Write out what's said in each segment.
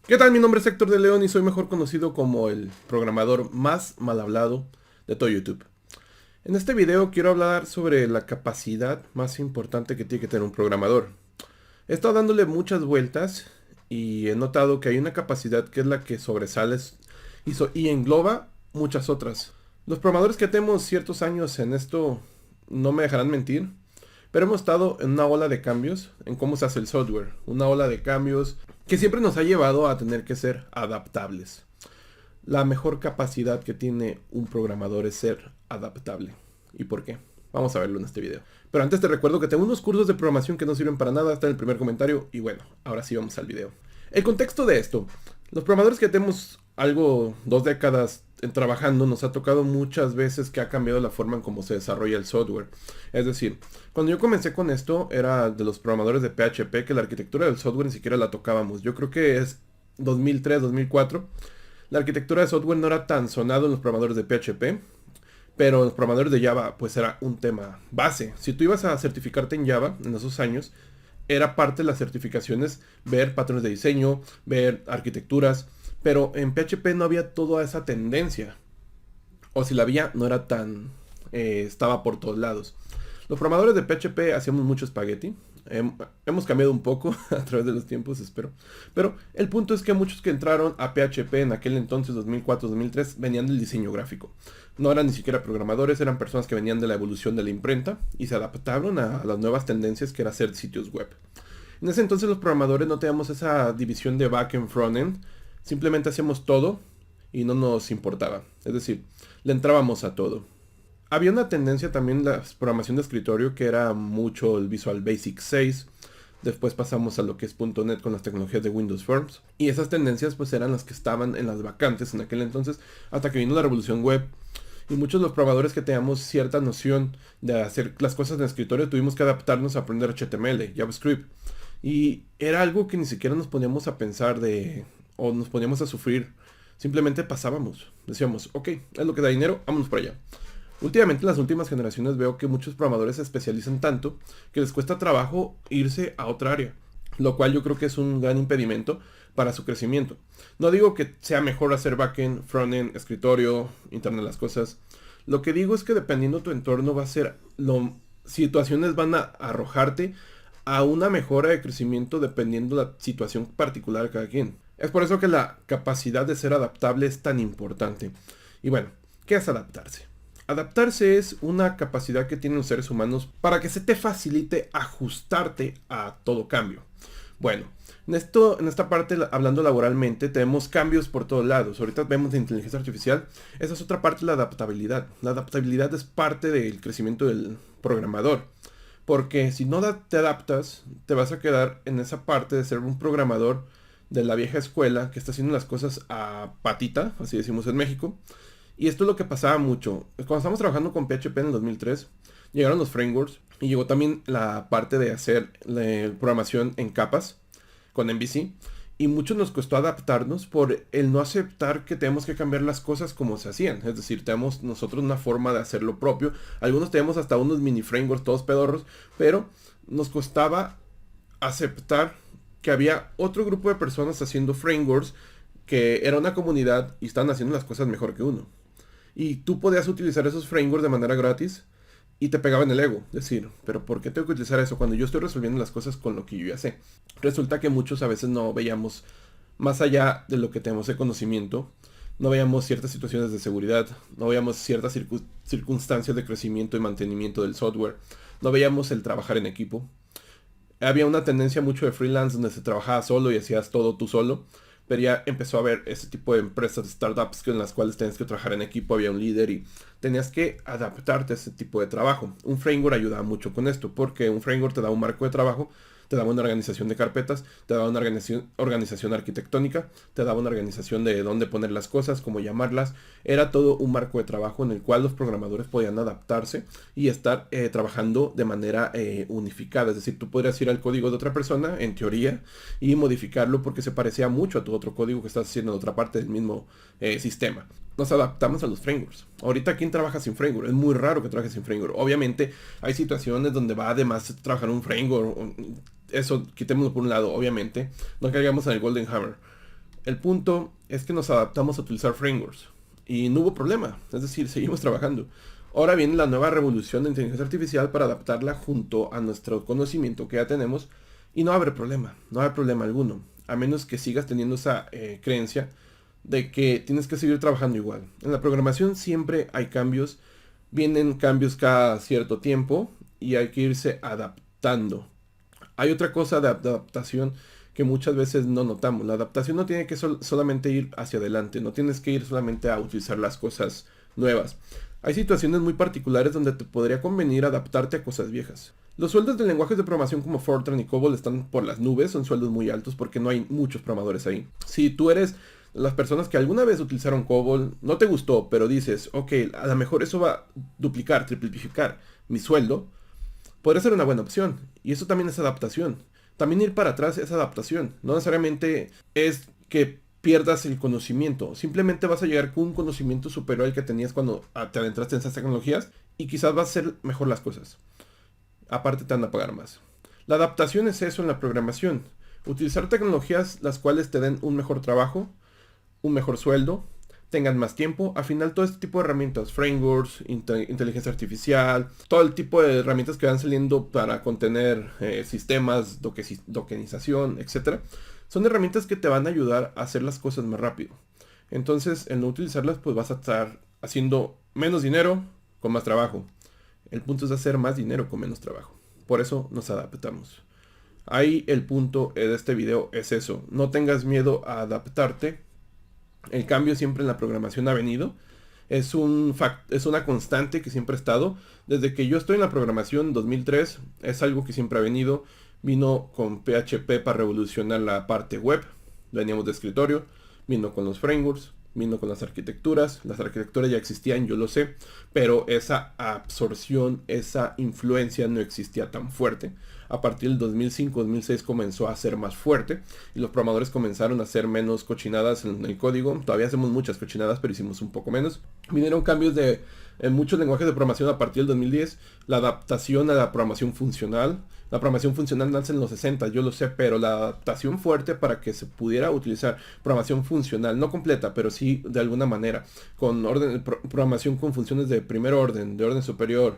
¿Qué tal? Mi nombre es Héctor de León y soy mejor conocido como el programador más mal hablado de todo YouTube. En este video quiero hablar sobre la capacidad más importante que tiene que tener un programador. He estado dándole muchas vueltas y he notado que hay una capacidad que es la que sobresale y engloba muchas otras. Los programadores que tenemos ciertos años en esto no me dejarán mentir, pero hemos estado en una ola de cambios en cómo se hace el software. Una ola de cambios que siempre nos ha llevado a tener que ser adaptables. La mejor capacidad que tiene un programador es ser adaptable. ¿Y por qué? Vamos a verlo en este video. Pero antes te recuerdo que tengo unos cursos de programación que no sirven para nada, está en el primer comentario. Y bueno, ahora sí vamos al video. El contexto de esto. Los programadores que tenemos algo, 2 décadas trabajando, nos ha tocado muchas veces que ha cambiado la forma en cómo se desarrolla el software. Es decir, cuando yo comencé con esto, era de los programadores de PHP que la arquitectura del software ni siquiera la tocábamos. Yo creo que es 2003, 2004. La arquitectura de software no era tan sonado en los programadores de PHP, pero los programadores de Java pues era un tema base. Si tú ibas a certificarte en Java en esos años, era parte de las certificaciones ver patrones de diseño, ver arquitecturas, pero en PHP no había toda esa tendencia. O si la había, no era tan... estaba por todos lados. Los programadores de PHP hacíamos mucho espagueti. Hemos cambiado un poco a través de los tiempos, espero. Pero el punto es que muchos que entraron a PHP en aquel entonces, 2004-2003, venían del diseño gráfico. No eran ni siquiera programadores, eran personas que venían de la evolución de la imprenta y se adaptaron a las nuevas tendencias que era hacer sitios web. En ese entonces los programadores no teníamos esa división de back-end, front-end. Simplemente hacíamos todo y no nos importaba. Es decir, le entrábamos a todo. Había una tendencia también en la programación de escritorio que era mucho el Visual Basic 6. Después pasamos a lo que es .NET con las tecnologías de Windows Forms. Y esas tendencias pues eran las que estaban en las vacantes en aquel entonces hasta que vino la revolución web. Y muchos de los programadores que teníamos cierta noción de hacer las cosas en escritorio tuvimos que adaptarnos a aprender HTML, JavaScript. Y era algo que ni siquiera nos poníamos a pensar o nos poníamos a sufrir. Simplemente pasábamos. Decíamos, ok, es lo que da dinero, vámonos por allá. Últimamente en las últimas generaciones veo que muchos programadores se especializan tanto que les cuesta trabajo irse a otra área, lo cual yo creo que es un gran impedimento para su crecimiento. No digo que sea mejor hacer backend, frontend, escritorio, internet de las cosas. Lo que digo es que dependiendo tu entorno va a ser situaciones van a arrojarte a una mejora de crecimiento dependiendo la situación particular de cada quien. Es por eso que la capacidad de ser adaptable es tan importante. Y bueno, ¿qué es adaptarse? Adaptarse es una capacidad que tienen los seres humanos para que se te facilite ajustarte a todo cambio. Bueno, en esta parte, hablando laboralmente, tenemos cambios por todos lados. Ahorita vemos la inteligencia artificial. Esa es otra parte de la adaptabilidad. La adaptabilidad es parte del crecimiento del programador. Porque si no te adaptas, te vas a quedar en esa parte de ser un programador de la vieja escuela que está haciendo las cosas a patita, así decimos en México. Y esto es lo que pasaba mucho. Cuando estábamos trabajando con PHP en el 2003, llegaron los frameworks y llegó también la parte de hacer la programación en capas con MVC. Y mucho nos costó adaptarnos por el no aceptar que tenemos que cambiar las cosas como se hacían. Es decir, tenemos nosotros una forma de hacerlo propio. Algunos tenemos hasta unos mini frameworks todos pedorros, pero nos costaba aceptar que había otro grupo de personas haciendo frameworks que era una comunidad y estaban haciendo las cosas mejor que uno. Y tú podías utilizar esos frameworks de manera gratis y te pegaba en el ego. Decir, pero ¿por qué tengo que utilizar eso cuando yo estoy resolviendo las cosas con lo que yo ya sé? Resulta que muchos a veces no veíamos más allá de lo que tenemos de conocimiento. No veíamos ciertas situaciones de seguridad. No veíamos ciertas circunstancias de crecimiento y mantenimiento del software. No veíamos el trabajar en equipo. Había una tendencia mucho de freelance donde se trabajaba solo y hacías todo tú solo. Pero ya empezó a haber ese tipo de empresas, startups en las cuales tenías que trabajar en equipo, había un líder y tenías que adaptarte a ese tipo de trabajo. Un framework ayudaba mucho con esto, porque un framework te da un marco de trabajo, te daba una organización de carpetas, te daba una organización arquitectónica, te daba una organización de dónde poner las cosas, cómo llamarlas. Era todo un marco de trabajo en el cual los programadores podían adaptarse y estar trabajando de manera unificada. Es decir, tú podrías ir al código de otra persona, en teoría, y modificarlo porque se parecía mucho a tu otro código que estás haciendo en otra parte del mismo sistema. Nos adaptamos a los frameworks. Ahorita, ¿quién trabaja sin framework? Es muy raro que trabaje sin framework. Obviamente, hay situaciones donde va además trabajar un framework. Eso, quitémoslo por un lado, obviamente. No caigamos en el Golden Hammer. El punto es que nos adaptamos a utilizar frameworks y no hubo problema, es decir, seguimos trabajando. Ahora viene la nueva revolución de inteligencia artificial para adaptarla junto a nuestro conocimiento que ya tenemos y no va a haber problema, no va a haber problema alguno, a menos que sigas teniendo esa creencia de que tienes que seguir trabajando igual. En la programación siempre hay cambios, vienen cambios cada cierto tiempo y hay que irse adaptando. Hay otra cosa de adaptación que muchas veces no notamos. La adaptación no tiene que solamente ir hacia adelante, no tienes que ir solamente a utilizar las cosas nuevas. Hay situaciones muy particulares donde te podría convenir adaptarte a cosas viejas. Los sueldos de lenguajes de programación como Fortran y COBOL están por las nubes, son sueldos muy altos porque no hay muchos programadores ahí. Si tú eres las personas que alguna vez utilizaron COBOL, no te gustó, pero dices, ok, a lo mejor eso va a duplicar, triplificar mi sueldo, podría ser una buena opción. Y eso también es adaptación. También ir para atrás es adaptación. No necesariamente es que pierdas el conocimiento. Simplemente vas a llegar con un conocimiento superior al que tenías cuando te adentraste en esas tecnologías y quizás vas a hacer mejor las cosas. Aparte te van a pagar más. La adaptación es eso en la programación. Utilizar tecnologías las cuales te den un mejor trabajo, un mejor sueldo, tengan más tiempo. Al final todo este tipo de herramientas, frameworks, inteligencia artificial, todo el tipo de herramientas que van saliendo para contener sistemas, dokenización, etc. Son herramientas que te van a ayudar a hacer las cosas más rápido. Entonces, en no utilizarlas, pues vas a estar haciendo menos dinero con más trabajo. El punto es hacer más dinero con menos trabajo. Por eso nos adaptamos. Ahí el punto de este video es eso. No tengas miedo a adaptarte. El cambio siempre en la programación ha venido. Es una constante que siempre ha estado. Desde que yo estoy en la programación en 2003, es algo que siempre ha venido. Vino con PHP para revolucionar la parte web. Veníamos de escritorio. Vino con los frameworks. Vino con las arquitecturas. Las arquitecturas ya existían, yo lo sé. Pero esa absorción, esa influencia no existía tan fuerte. A partir del 2005-2006 comenzó a ser más fuerte y los programadores comenzaron a hacer menos cochinadas en el código. Todavía hacemos muchas cochinadas, pero hicimos un poco menos. Vinieron cambios en muchos lenguajes de programación a partir del 2010. La adaptación a la programación funcional. La programación funcional nace en los 60, yo lo sé, pero la adaptación fuerte para que se pudiera utilizar programación funcional, no completa, pero sí de alguna manera, con programación con funciones de primer orden, de orden superior,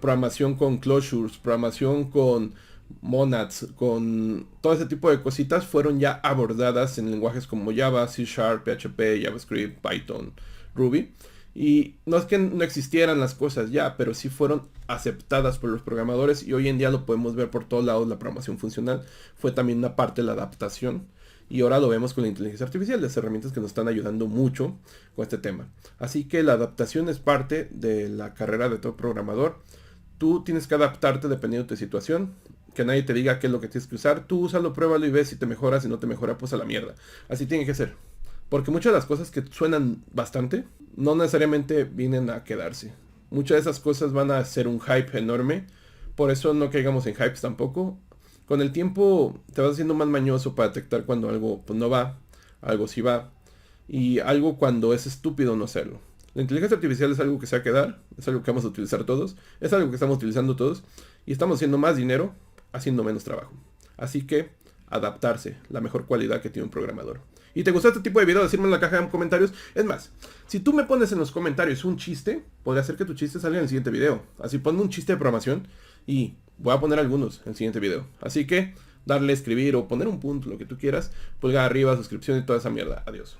programación con closures, programación con monads, con todo ese tipo de cositas fueron ya abordadas en lenguajes como Java, C#, PHP, JavaScript, Python, Ruby. Y no es que no existieran las cosas ya, pero sí fueron aceptadas por los programadores y hoy en día lo podemos ver por todos lados. La programación funcional fue también una parte de la adaptación. Y ahora lo vemos con la inteligencia artificial, las herramientas que nos están ayudando mucho con este tema. Así que la adaptación es parte de la carrera de todo programador. Tú tienes que adaptarte dependiendo de tu situación. Que nadie te diga qué es lo que tienes que usar. Tú úsalo, pruébalo y ves si te mejora. Si no te mejora, pues a la mierda. Así tiene que ser. Porque muchas de las cosas que suenan bastante, no necesariamente vienen a quedarse. Muchas de esas cosas van a ser un hype enorme. Por eso no caigamos en hypes tampoco. Con el tiempo te vas haciendo más mañoso para detectar cuando algo pues, no va, algo sí va, y algo cuando es estúpido no hacerlo. La inteligencia artificial es algo que se va a quedar, es algo que vamos a utilizar todos, es algo que estamos utilizando todos, y estamos haciendo más dinero haciendo menos trabajo. Así que adaptarse, la mejor cualidad que tiene un programador. ¿Y te gustó este tipo de video? Decirme en la caja de comentarios. Es más, si tú me pones en los comentarios un chiste, podría ser que tu chiste salga en el siguiente video. Así ponme un chiste de programación y voy a poner algunos en el siguiente video. Así que darle a escribir o poner un punto, lo que tú quieras. Pulgar arriba, suscripción y toda esa mierda. Adiós.